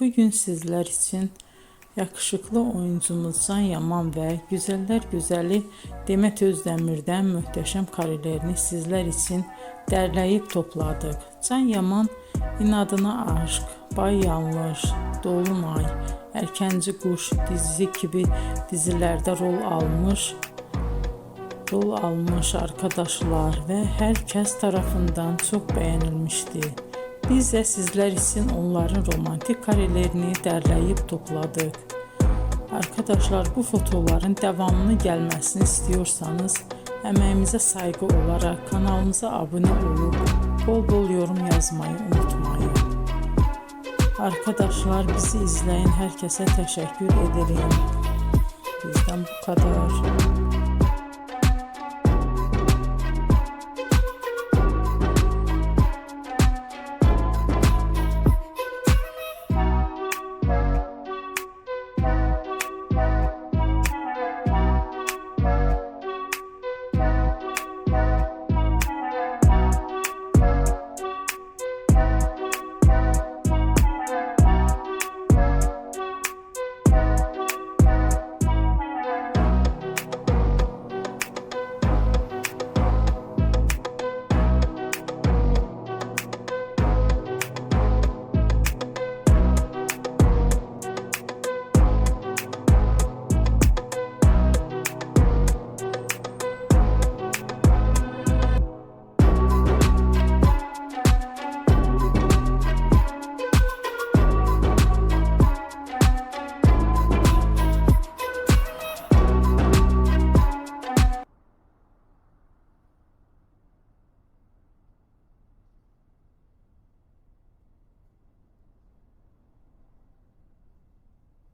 bugün sizler için yakışıklı oyuncumuz Can Yaman ve güzeller güzeli Demet Özdemir'den muhteşem karelerini sizler için derleyip topladık. Can Yaman İnadına Aşk, Bay Yanlış, Dolunay, Erkenci Kuş dizisi gibi dizilerde rol almış arkadaşlar ve herkes tarafından çok beğenilmişti. Biz de sizler için onların romantik karelerini derleyip topladık. Arkadaşlar, bu fotoların devamını gelmesini istiyorsanız emeğimize saygı olarak kanalımıza abone olup bol bol yorum yazmayı unutmayın. Arkadaşlar, bizi izleyen herkese teşekkür ederim. Bizden bu kadar.